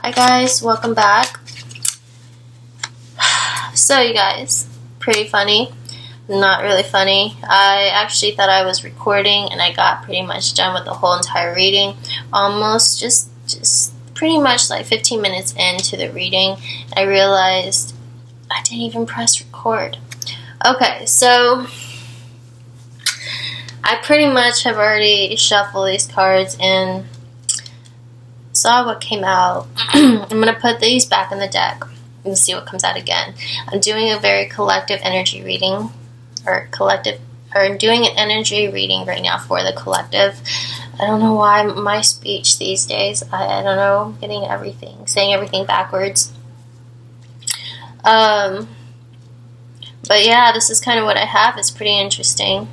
Hi guys, welcome back. So you guys, pretty funny, not really funny. I actually thought I was recording and I got pretty much done with the whole entire reading. Almost just pretty much like 15 minutes into the reading, I realized I didn't even press record. Okay, so I pretty much have already shuffled these cards and saw what came out. I'm going to put these back in the deck and see what comes out again. I'm doing a very collective energy reading, I'm doing an energy reading right now for the collective. I don't know why my speech these days, I don't know, saying everything backwards. But yeah, this is kind of what I have. It's pretty interesting.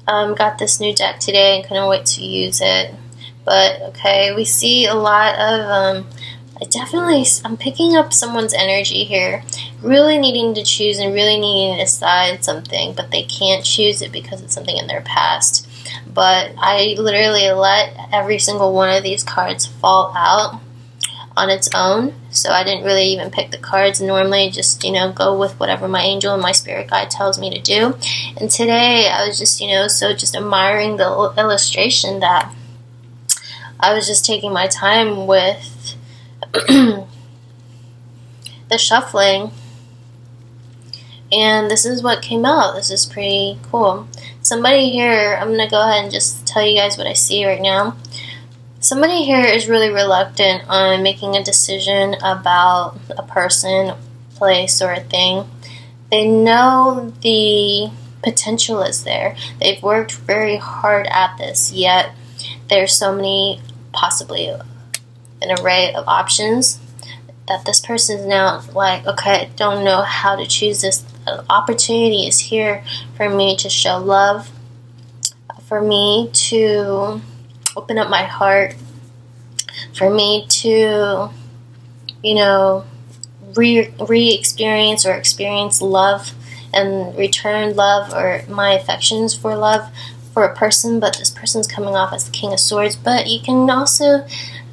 Got this new deck today and couldn't wait to use it. But okay, we see a lot of I'm picking up someone's energy here, really needing to choose and really needing to decide something, but they can't choose it because it's something in their past. But I literally let every single one of these cards fall out on its own, so I didn't really even pick the cards. Normally just, go with whatever my angel and my spirit guide tells me to do. And today I was just, just admiring the illustration that I was just taking my time with the shuffling, and this is what came out. This is pretty cool. Somebody here, I'm going to go ahead and just tell you guys what I see right now. Somebody here is really reluctant on making a decision about a person, place, or a thing. They know the potential is there. They've worked very hard at this, yet there's so many, possibly an array of options, that this person is now like, okay, I don't know how to choose this. An opportunity is here for me to show love, for me to open up my heart, for me to, re-experience or experience love and return love or my affections for love for a person. But this person's coming off as the King of Swords. But you can also,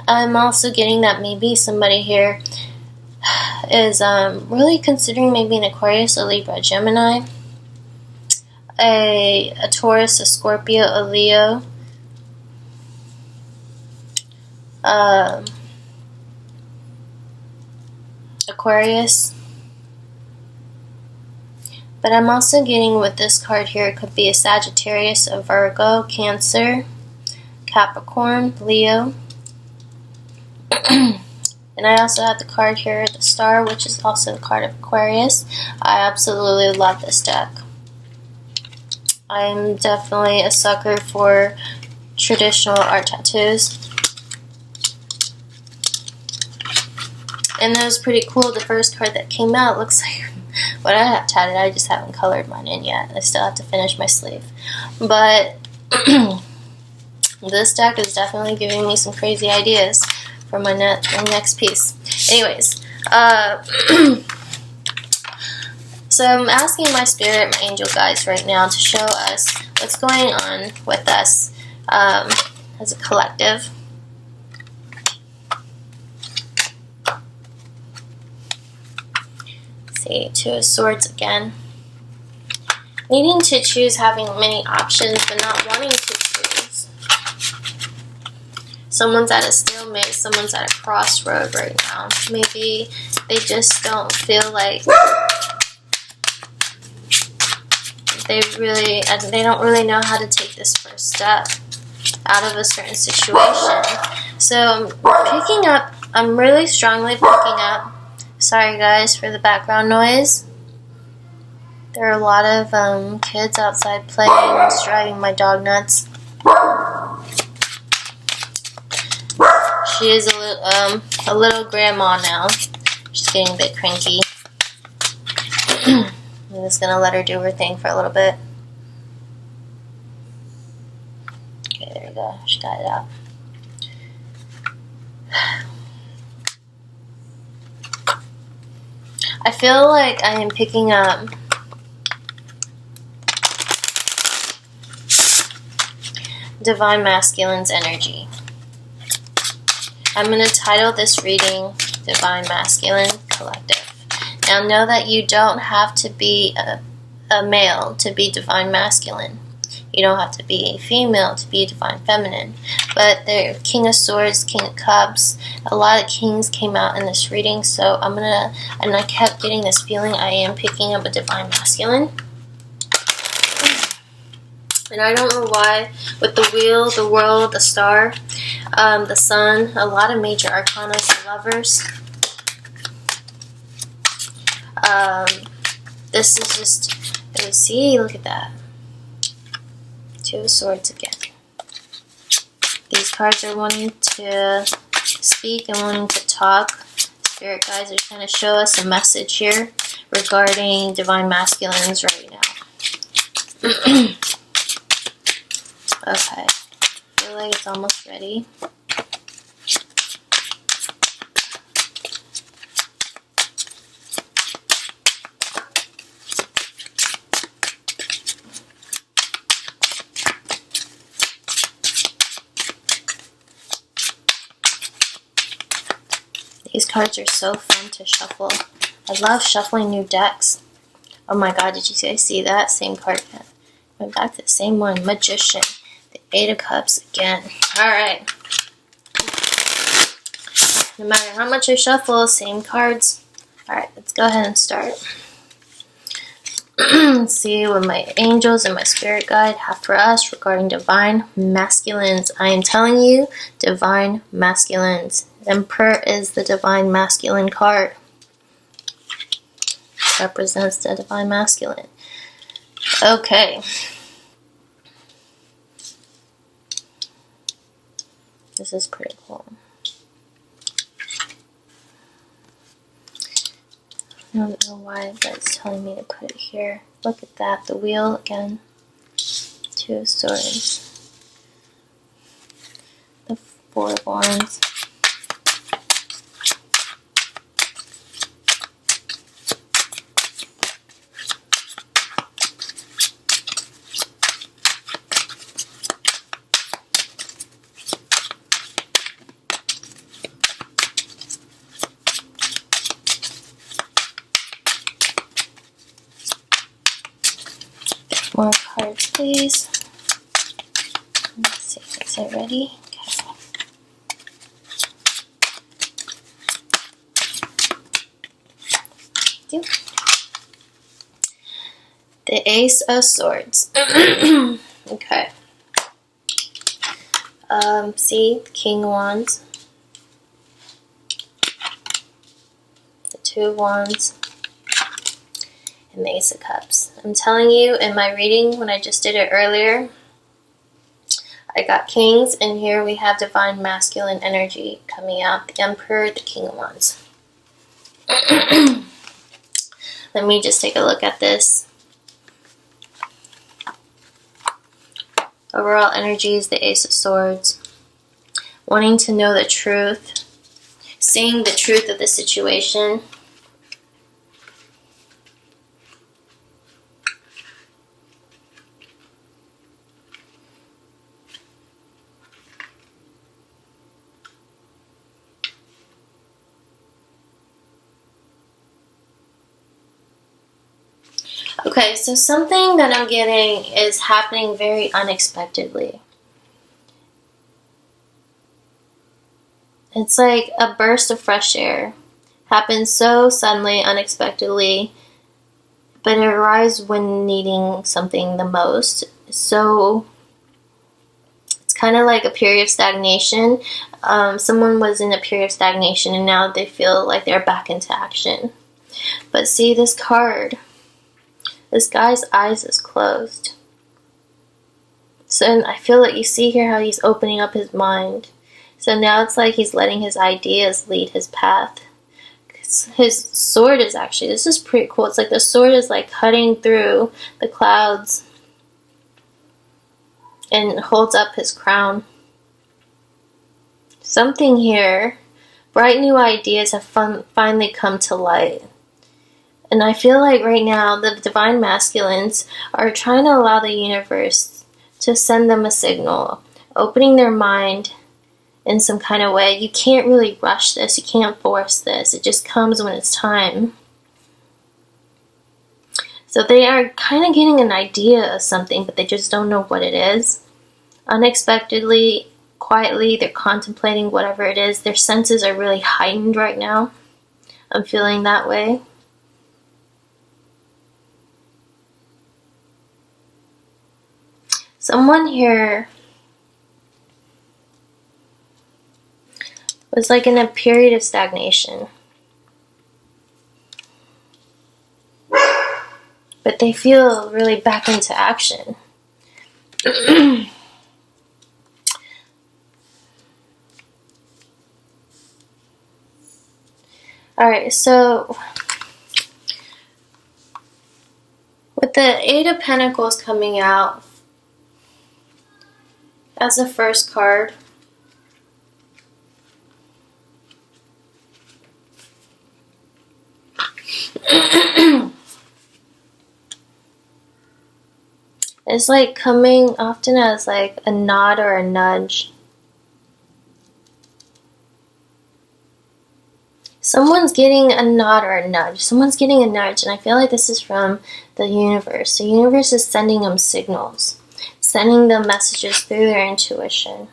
I'm also getting that maybe somebody here is really considering maybe an Aquarius, a Libra, a Gemini, a Taurus, a Scorpio, a Leo, Aquarius. But I'm also getting with this card here, it could be a Sagittarius, a Virgo, Cancer, Capricorn, Leo. And I also have the card here, the Star, which is also the card of Aquarius. I absolutely love this deck. I'm definitely a sucker for traditional art tattoos. And that was pretty cool. The first card that came out looks like what I have tatted. I just haven't colored mine in yet. I still have to finish my sleeve. But this deck is definitely giving me some crazy ideas for my next piece. Anyways, so I'm asking my spirit, my angel guides right now to show us what's going on with us as a collective. See, Two of Swords again. Needing to choose, having many options, but not wanting to choose. Someone's at a stalemate, someone's at a crossroad right now. Maybe they just don't feel like they don't really know how to take this first step out of a certain situation. So I'm really strongly picking up, sorry guys for the background noise. There are a lot of kids outside playing. It's driving my dog nuts. She is a little grandma now. She's getting a bit cranky. I'm just going to let her do her thing for a little bit. Okay, there we go. She got it out. I feel like I am picking up divine masculine's energy. I'm going to title this reading Divine Masculine Collective. Now know that you don't have to be a male to be Divine Masculine. You don't have to be a female to be Divine Feminine. But the King of Swords, King of Cups, a lot of kings came out in this reading. So and I kept getting this feeling I am picking up a Divine Masculine. And I don't know why, with the wheel, the world, the star, the sun, a lot of major arcana for lovers. This is just, see, look at that. Two of Swords again. These cards are wanting to speak and wanting to talk. Spirit guides are trying to show us a message here regarding Divine Masculines right now. Okay, I feel like it's almost ready. These cards are so fun to shuffle. I love shuffling new decks. Oh my god, did you guys see that? Same card again. Went back to the same one. Magician. The Eight of Cups again. Alright. No matter how much I shuffle, same cards. Alright, let's go ahead and start. Let's see what my angels and my spirit guide have for us regarding Divine Masculines. I am telling you, Divine Masculines. Emperor is the Divine Masculine card. Represents the Divine Masculine. Okay. This is pretty cool. I don't know why, but it's telling me to put it here. Look at that. The wheel again. Two of Swords. The Four of Wands. More cards, please. Let's see, is it ready? Okay. Thank you. The Ace of Swords. Okay. See, the King of Wands. The Two of Wands. And the Ace of Cups. I'm telling you, in my reading, when I just did it earlier, I got Kings, and here we have Divine Masculine energy coming out. The Emperor, the King of Wands. Let me just take a look at this. Overall energy is the Ace of Swords. Wanting to know the truth. Seeing the truth of the situation. Okay, so something that I'm getting is happening very unexpectedly. It's like a burst of fresh air. Happens so suddenly, unexpectedly, but it arrives when needing something the most. So it's kind of like a period of stagnation. Someone was in a period of stagnation and now they feel like they're back into action. But see this card. This guy's eyes is closed. So I feel like you see here how he's opening up his mind. So now it's like he's letting his ideas lead his path. His sword is actually, this is pretty cool. It's like the sword is like cutting through the clouds and holds up his crown. Something here, bright new ideas have finally come to light. And I feel like right now the Divine Masculines are trying to allow the universe to send them a signal, opening their mind in some kind of way. You can't really rush this. You can't force this. It just comes when it's time. So they are kind of getting an idea of something, but they just don't know what it is. Unexpectedly, quietly, they're contemplating whatever it is. Their senses are really heightened right now. I'm feeling that way. Someone here was like in a period of stagnation. But they feel really back into action. Alright, so with the Eight of Pentacles coming out as the first card, it's like coming often as like a nod or a nudge. Someone's getting a nod or a nudge. Someone's getting a nudge, and I feel like this is from the universe. The universe is sending them signals, sending them messages through their intuition.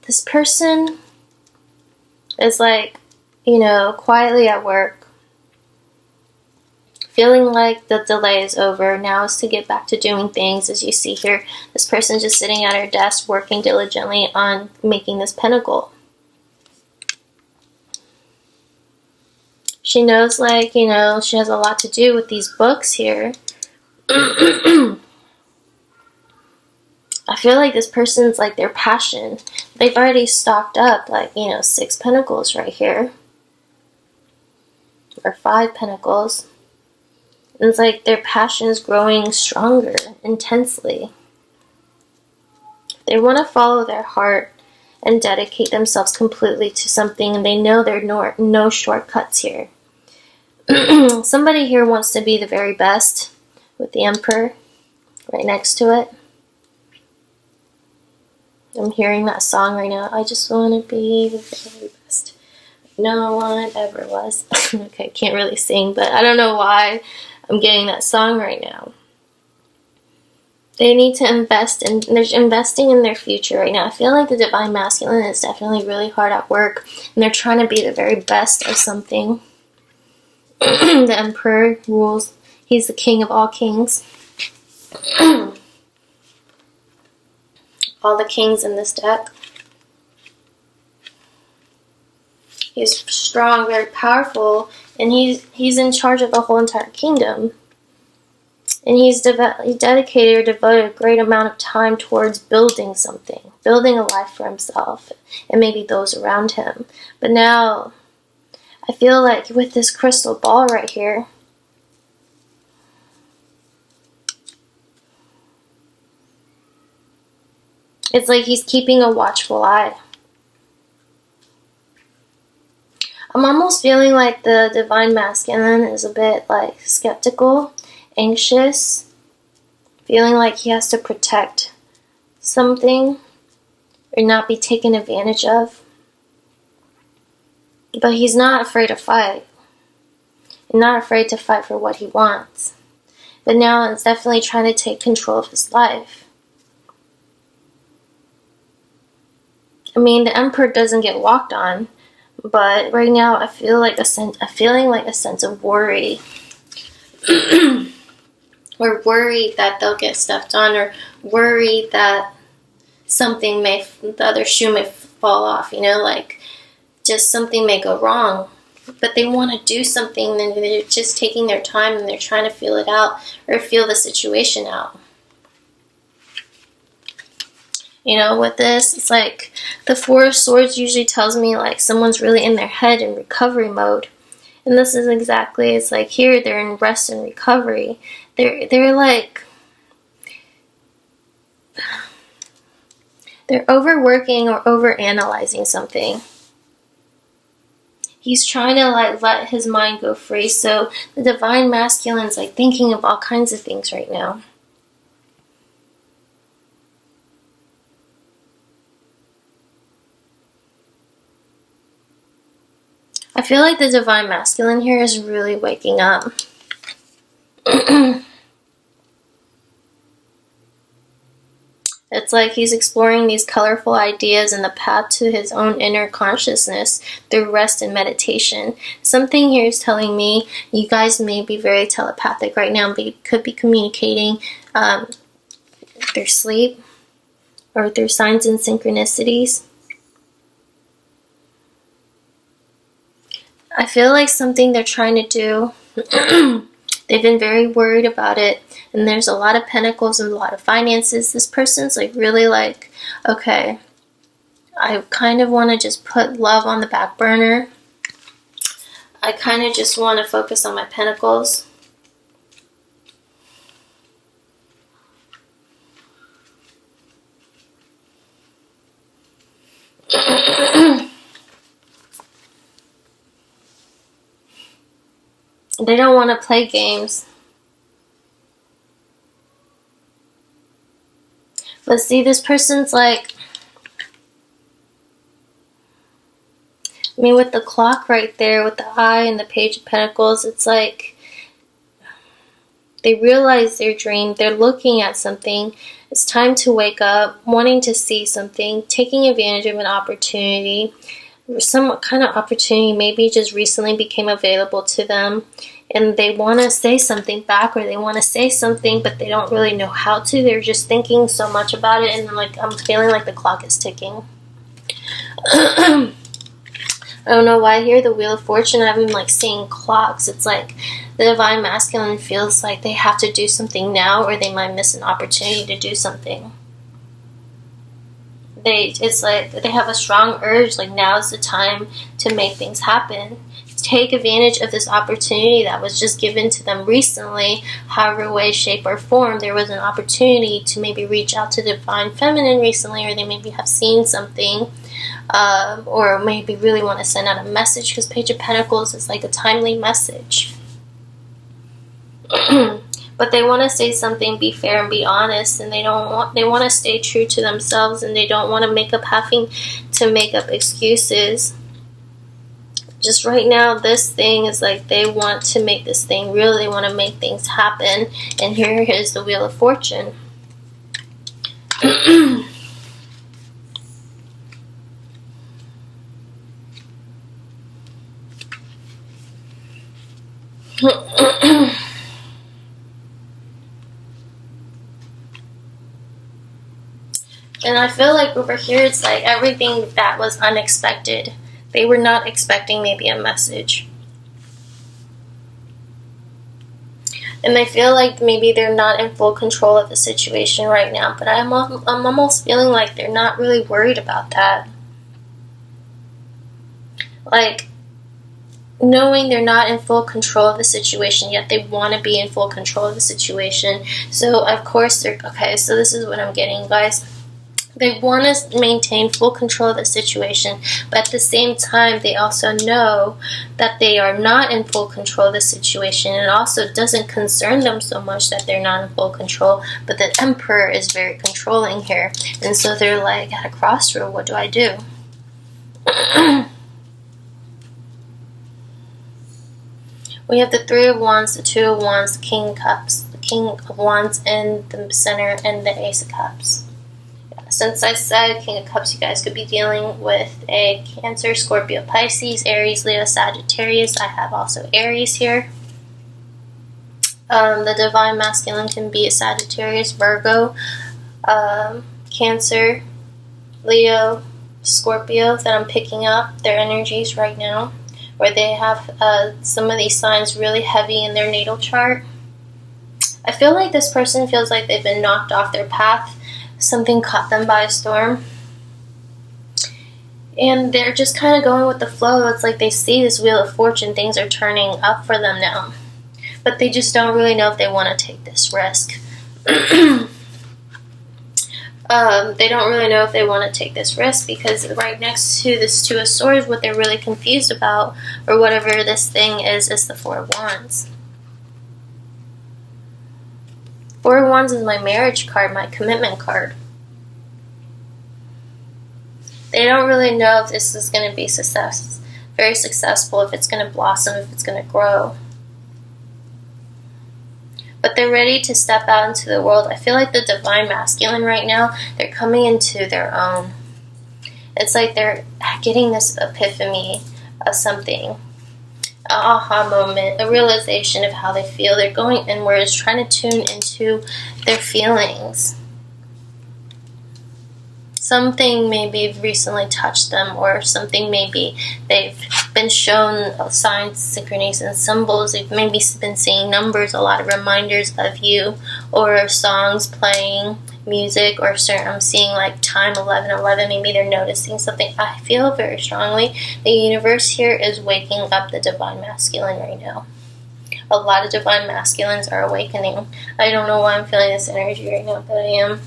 This person is like, you know, quietly at work, feeling like the delay is over. Now is to get back to doing things. As you see here, this person just sitting at her desk working diligently on making this pentacle. She knows, like, you know, she has a lot to do with these books here. I feel like this person's like their passion. They've already stocked up, like, you know, 6 pentacles right here. Or 5 pentacles. And it's like their passion is growing stronger, intensely. They want to follow their heart and dedicate themselves completely to something, and they know there are no shortcuts here. Somebody here wants to be the very best, with the Emperor right next to it. I'm hearing that song right now. I just want to be the very best. No one ever was. Okay, can't really sing, but I don't know why I'm getting that song right now. They need to invest in, they're investing in their future right now. I feel like the Divine Masculine is definitely really hard at work, and they're trying to be the very best of something. The Emperor rules. He's the king of all kings. All the kings in this deck. He's strong, very powerful, and he's in charge of the whole entire kingdom. And he's dedicated or devoted a great amount of time towards building something, building a life for himself and maybe those around him. But now, I feel like with this crystal ball right here, it's like he's keeping a watchful eye. I'm almost feeling like the Divine Masculine is a bit like skeptical, anxious, feeling like he has to protect something or not be taken advantage of. But he's not afraid to fight. He's not afraid to fight for what he wants. But now it's definitely trying to take control of his life. I mean, the Emperor doesn't get walked on. But right now, I feel like I'm feeling like a sense of worry, or worried that they'll get stepped on, or worried that the other shoe may fall off. You know, like just something may go wrong. But they want to do something, and they're just taking their time and they're trying to feel it out or feel the situation out. You know, with this, it's like the Four of Swords usually tells me like someone's really in their head in recovery mode. And this is exactly, it's like here they're in rest and recovery. They're like, they're overworking or overanalyzing something. He's trying to like let his mind go free. So the Divine Masculine's like thinking of all kinds of things right now. I feel like the Divine Masculine here is really waking up. It's like he's exploring these colorful ideas and the path to his own inner consciousness through rest and meditation. Something here is telling me you guys may be very telepathic right now, but you could be communicating through sleep or through signs and synchronicities. I feel like something they're trying to do, they've been very worried about it, and there's a lot of pentacles and a lot of finances. This person's like really like, okay, I kind of want to just put love on the back burner. I kind of just want to focus on my pentacles. They don't want to play games. But see, this person's like, I mean, with the clock right there, with the eye and the Page of Pentacles, it's like they realize their dream. They're looking at something. It's time to wake up, wanting to see something, taking advantage of an opportunity. Some kind of opportunity maybe just recently became available to them, and they want to say something back, or they want to say something, but they don't really know how to. They're just thinking so much about it, and like I'm feeling like the clock is ticking. I don't know why here, the Wheel of Fortune, I've been like seeing clocks. It's like the Divine Masculine feels like they have to do something now, or they might miss an opportunity to do something. It's like they have a strong urge, like now's the time to make things happen. Take advantage of this opportunity that was just given to them recently, however way, shape, or form. There was an opportunity to maybe reach out to the Divine Feminine recently, or they maybe have seen something, or maybe really want to send out a message, because Page of Pentacles is like a timely message. But they want to say something, be fair and be honest, and they want to stay true to themselves, and they don't want to having to make up excuses. Just right now, this thing is like they want to make this thing real. They want to make things happen. And here is the Wheel of Fortune. And I feel like over here, it's like everything that was unexpected. They were not expecting maybe a message. And they feel like maybe they're not in full control of the situation right now. But I'm almost feeling like they're not really worried about that. Like, knowing they're not in full control of the situation, yet they want to be in full control of the situation. So, of course, they're... Okay, so this is what I'm getting, guys. They want to maintain full control of the situation, but at the same time, they also know that they are not in full control of the situation. It also doesn't concern them so much that they're not in full control, but the Emperor is very controlling here. And so they're like, at a crossroad, what do I do? We have the Three of Wands, the Two of Wands, the King of Cups, the King of Wands in the center, and the Ace of Cups. Since I said King of Cups, you guys could be dealing with a Cancer, Scorpio, Pisces, Aries, Leo, Sagittarius. I have also Aries here. The Divine Masculine can be a Sagittarius, Virgo, Cancer, Leo, Scorpio that I'm picking up their energies right now, where they have some of these signs really heavy in their natal chart. I feel like this person feels like they've been knocked off their path. Something caught them by a storm. And they're just kind of going with the flow. It's like they see this Wheel of Fortune. Things are turning up for them now. But they just don't really know if they want to take this risk. They don't really know if they want to take this risk, because right next to this Two of Swords, what they're really confused about, or whatever this thing is the Four of Wands. Four of Wands is my marriage card, my commitment card. They don't really know if this is going to be success. very successful, if it's going to blossom, if it's going to grow. But they're ready to step out into the world. I feel like the divine masculine right now, they're coming into their own. It's like they're getting this epiphany of something, an aha moment, a realization of how they feel. They're going inwards, trying to tune into their feelings. Something maybe recently touched them, or something maybe they've been shown signs, synchronicities, symbols. They've maybe been seeing numbers, a lot of reminders of you, or songs playing, music, or certain, I'm seeing like time 11:11. Maybe they're noticing something. I feel very strongly the universe here is waking up the divine masculine right now. A lot of divine masculines are awakening. I don't know why I'm feeling this energy right now, but I am.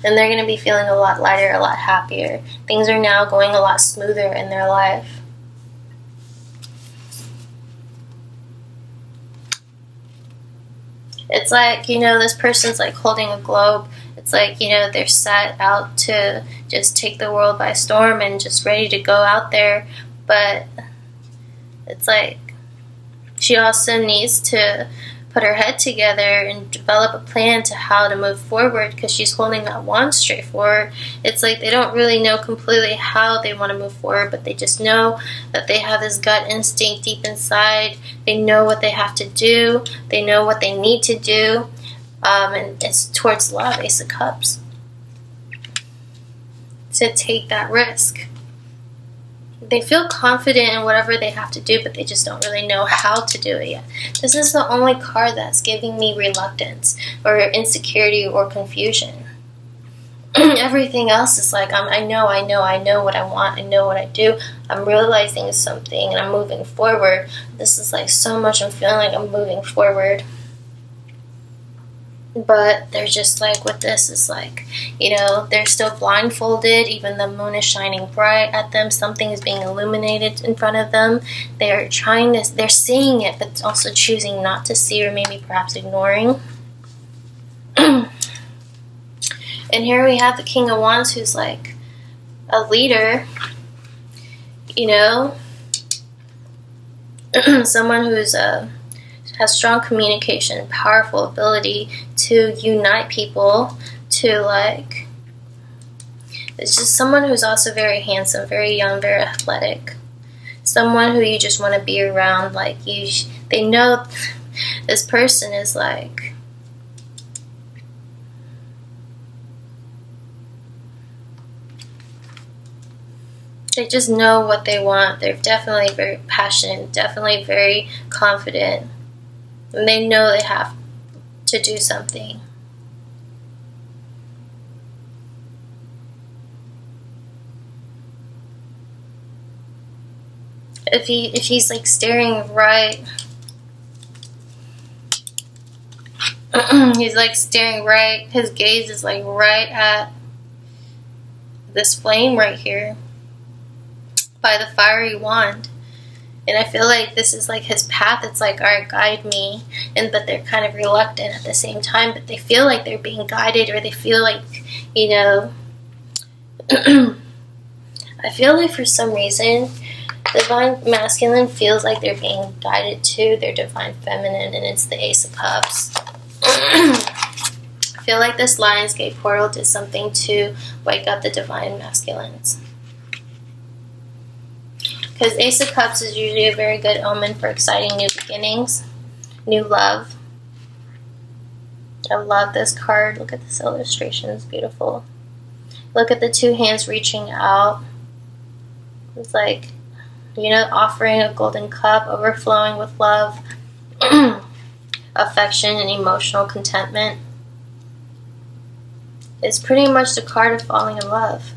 And they're going to be feeling a lot lighter, a lot happier. Things are now going a lot smoother in their life. It's like, this person's like holding a globe. It's like, they're set out to just take the world by storm and just ready to go out there. But it's like she also needs to put her head together and develop a plan to how to move forward, because she's holding that wand straight forward. It's like they don't really know completely how they want to move forward, but they just know that they have this gut instinct deep inside. They know what they have to do. They know what they need to do. And it's towards love, Ace of Cups. To take that risk. They feel confident in whatever they have to do, but they just don't really know how to do it yet. This is the only card that's giving me reluctance or insecurity or confusion. Everything else is like, I know what I want. I know what I do. I'm realizing something and I'm moving forward. This is like so much I'm feeling like I'm moving forward. But they're just like, with this is like, they're still blindfolded. Even the moon is shining bright at them. Something is being illuminated in front of them. They're they're seeing it, but also choosing not to see, or maybe perhaps ignoring. And here we have the King of Wands, who's like a leader, someone who's has strong communication, powerful ability to unite people, it's just someone who's also very handsome, very young, very athletic. Someone who you just want to be around. Like, they know this person is like, they just know what they want. They're definitely very passionate, definitely very confident. And they know they have to do something. If he's like staring right, he's like staring right, his gaze is like right at this flame right here by the fiery wand. And I feel like this is like his path. It's like, all right, guide me. But they're kind of reluctant at the same time. But they feel like they're being guided, or they feel like, I feel like for some reason, divine masculine feels like they're being guided to their divine feminine, and it's the Ace of Cups. I feel like this Lionsgate portal did something to wake up the divine masculines. Because Ace of Cups is usually a very good omen for exciting new beginnings, new love. I love this card. Look at this illustration. It's beautiful. Look at the two hands reaching out. It's like, offering a golden cup, overflowing with love, affection, and emotional contentment. It's pretty much the card of falling in love.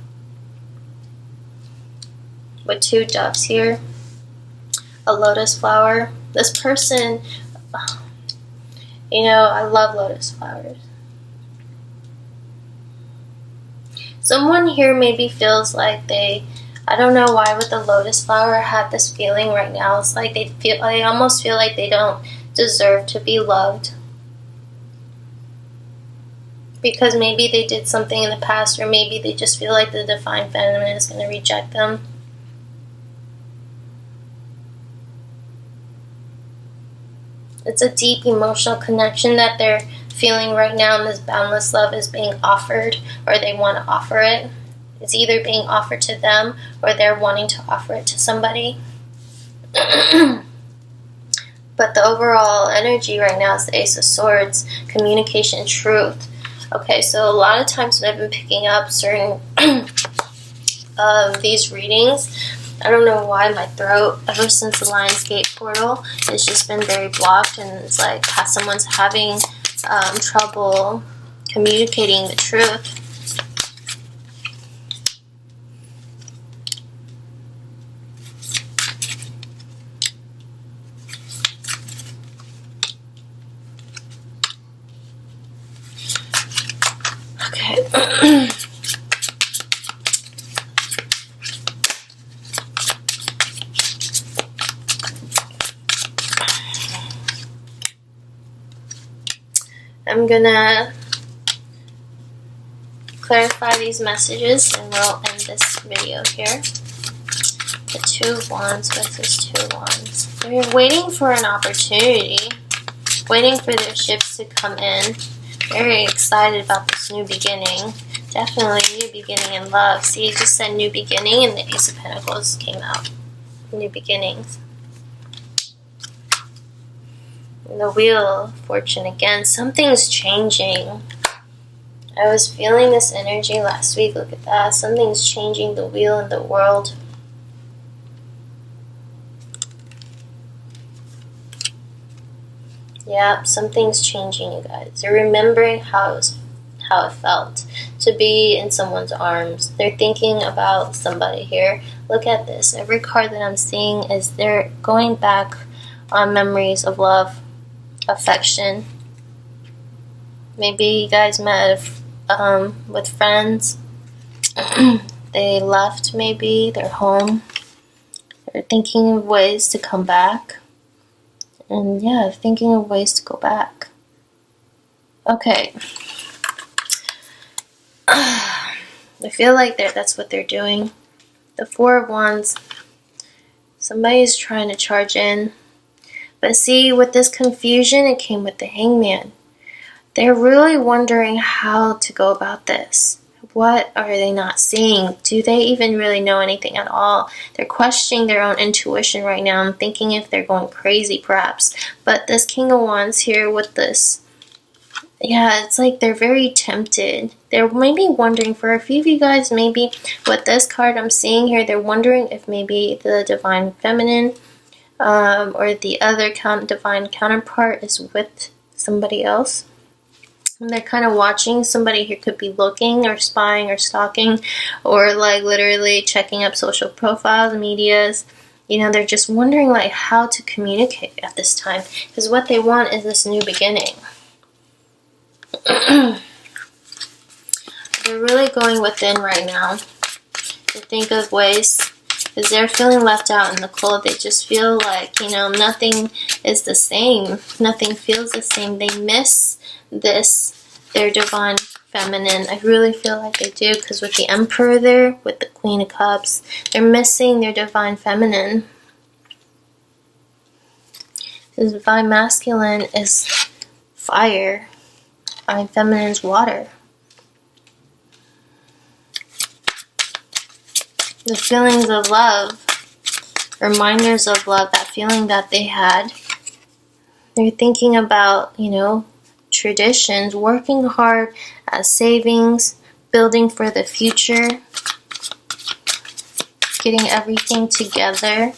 With two doves here, a lotus flower. This person, I love lotus flowers. Someone here maybe feels like I don't know why with the lotus flower I had this feeling right now. It's like they almost feel like they don't deserve to be loved. because maybe they did something in the past, or maybe they just feel like the divine feminine is going to reject them. It's a deep emotional connection that they're feeling right now, and this boundless love is being offered, or they want to offer it. It's either being offered to them, or they're wanting to offer it to somebody. But the overall energy right now is the Ace of Swords, communication, truth. Okay, so a lot of times when I've been picking up certain these readings, I don't know why my throat, ever since the Lionsgate portal, has just been very blocked, and it's like someone's having trouble communicating the truth. Okay. I'm gonna clarify these messages and we'll end this video here. The Two of Wands versus Two of Wands. They're waiting for an opportunity, waiting for their ships to come in. Very excited about this new beginning. Definitely new beginning in love. See, it just said new beginning, and the Ace of Pentacles came out. New beginnings. And the Wheel of Fortune again. Something's changing. I was feeling this energy last week. Look at that. Something's changing the wheel in the world. Yeah, something's changing, you guys. They're remembering how it felt to be in someone's arms. They're thinking about somebody here. Look at this. Every card that I'm seeing is they're going back on memories of love, affection. Maybe you guys met with friends. They left, maybe. They're home. They're thinking of ways to come back. And yeah, thinking of ways to go back. Okay. I feel like that's what they're doing. The Four of Wands. Somebody's trying to charge in. But see, with this confusion, it came with the Hangman. They're really wondering how to go about this. What are they not seeing? Do they even really know anything at all? They're questioning their own intuition right now and thinking if they're going crazy, perhaps. But this King of Wands here with this, yeah, it's like they're very tempted. They're maybe wondering, for a few of you guys, maybe with this card I'm seeing here, they're wondering if maybe the Divine Feminine or the other divine counterpart is with somebody else. And they're kind of watching. Somebody here could be looking or spying or stalking or like literally checking up social profiles, medias. You know, they're just wondering like how to communicate at this time, because what they want is this new beginning. They're really going within right now to think of ways, because they're feeling left out in the cold. They just feel like, you know, nothing is the same. Nothing feels the same. They miss their divine feminine. I really feel like they do, because with the Emperor there, with the Queen of Cups, they're missing their divine feminine. This divine masculine is fire. Divine feminine is water. The feelings of love, reminders of love, that feeling that they had. They're thinking about, you know, traditions, working hard at savings, building for the future, getting everything together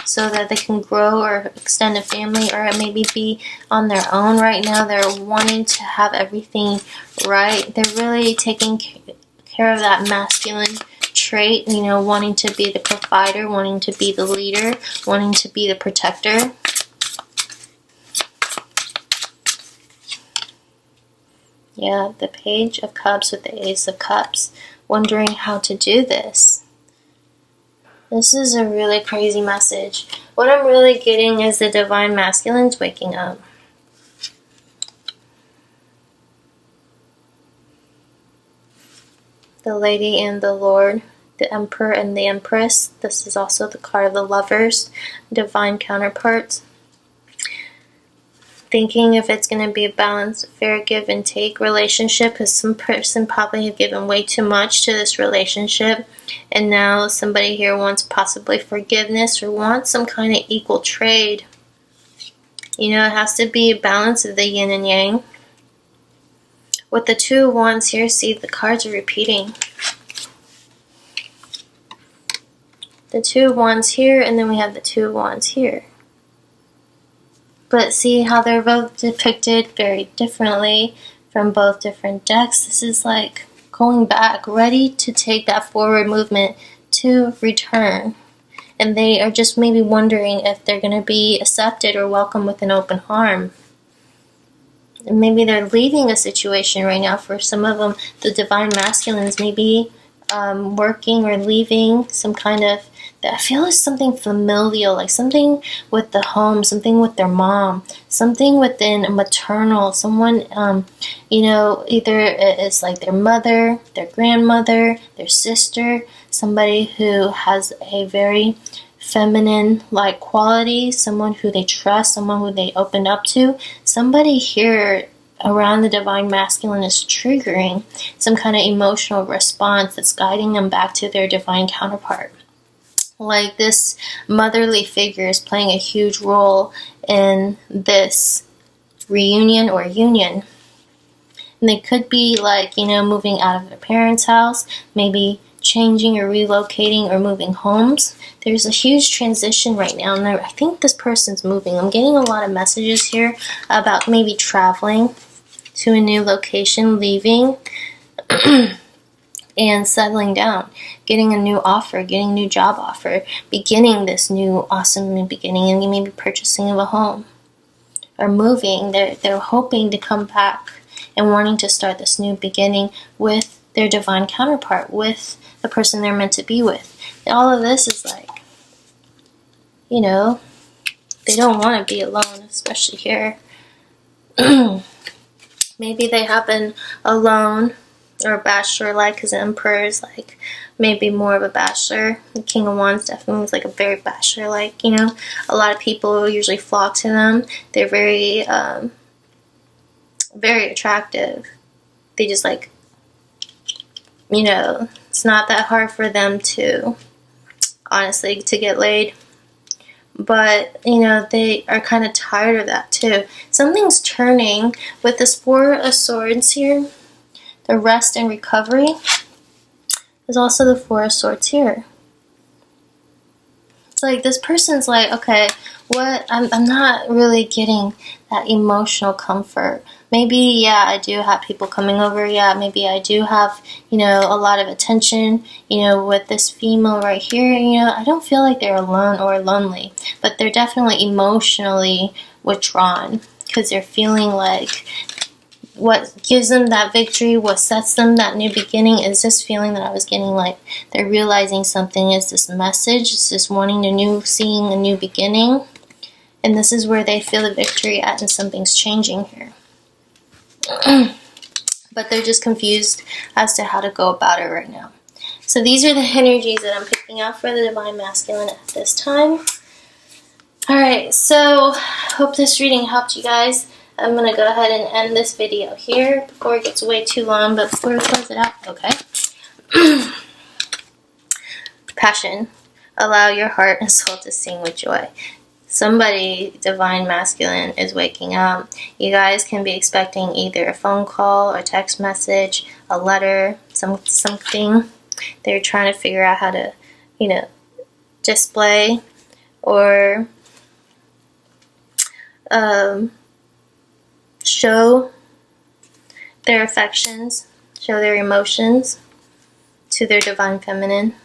so that they can grow or extend a family, or maybe be on their own. Right now they're wanting to have everything right. They're really taking care of that masculine trait, you know, wanting to be the provider, wanting to be the leader, wanting to be the protector. Yeah, the Page of Cups with the Ace of Cups, wondering how to do this. This is a really crazy message. What I'm really getting is the Divine Masculine's waking up. the Lady and the Lord, the Emperor and the Empress. This is also the card of the Lovers, divine counterparts. Thinking if it's going to be a balanced, fair give and take relationship, because some person probably have given way too much to this relationship, and now somebody here wants possibly forgiveness or wants some kind of equal trade. You know, it has to be a balance of the yin and yang. With the Two of Wands here, see, the cards are repeating. The Two of Wands here, and then we have the Two of Wands here. But see how they're both depicted very differently from both different decks. This is like going back, ready to take that forward movement to return. And they are just maybe wondering if they're going to be accepted or welcomed with an open arm. And maybe they're leaving a situation right now. For some of them, the divine masculines may be working or leaving some kind of, I feel it's something familial, like something with the home, something with their mom, something within a maternal, someone, you know, either it's like their mother, their grandmother, their sister, somebody who has a very feminine-like quality, someone who they trust, someone who they open up to. Somebody here around the divine masculine is triggering some kind of emotional response that's guiding them back to their divine counterpart. Like this motherly figure is playing a huge role in this reunion or union. And they could be like, you know, moving out of their parents' house, maybe changing or relocating or moving homes. There's a huge transition right now, and I think this person's moving. I'm getting a lot of messages here about maybe traveling to a new location, leaving, and settling down, getting a new offer, getting a new job offer, beginning this new awesome new beginning, and maybe purchasing of a home or moving. They're hoping to come back and wanting to start this new beginning with their divine counterpart, with the person they're meant to be with. And all of this is like, you know, they don't want to be alone, especially here. Maybe they have been alone or a bachelor-like, because the Emperor is like maybe more of a bachelor. The King of Wands definitely is like a very bachelor-like, you know. A lot of people usually flock to them. They're very, very attractive. They just like, you know, it's not that hard for them to, honestly, to get laid. But, you know, they are kind of tired of that too. Something's turning with this Four of Swords here. The rest and recovery. There's also the Four of Swords here. It's like this person's like, okay, what? I'm not really getting that emotional comfort. Maybe, yeah, I do have people coming over. Yeah, maybe I do have, you know, a lot of attention, you know, with this female right here. You know, I don't feel like they're alone or lonely, but they're definitely emotionally withdrawn because they're feeling like what gives them that victory, what sets them that new beginning is this feeling that I was getting, like they're realizing something is this message, it's this wanting to new, seeing a new beginning. And this is where they feel the victory at, and something's changing here. But they're just confused as to how to go about it right now. So these are the energies that I'm picking out for the Divine Masculine at this time. Alright, so hope this reading helped you guys. I'm going to go ahead and end this video here before it gets way too long, but before we close it out, okay? Passion. Allow your heart and soul to sing with joy. Somebody, divine masculine, is waking up. You guys can be expecting either a phone call, a text message, a letter, something. They're trying to figure out how to, you know, display or show their affections, show their emotions to their divine feminine.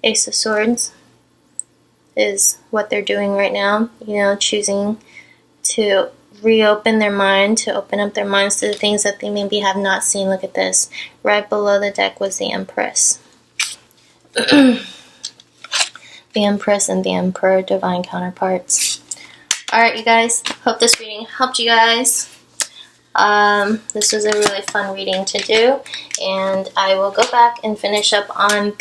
Ace of Swords is what they're doing right now, you know, choosing to reopen their mind, to open up their minds to the things that they maybe have not seen. Look at this. Right below the deck was the Empress. The Empress and the Emperor, divine counterparts. Alright, you guys. Hope this reading helped you guys. This was a really fun reading to do, and I will go back and finish up on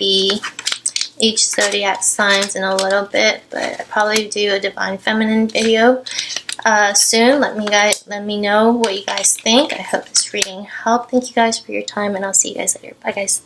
each zodiac signs in a little bit, but I'll probably do a Divine Feminine video soon. Let me know what you guys think. I hope this reading helped. Thank you guys for your time, and I'll see you guys later. Bye, guys.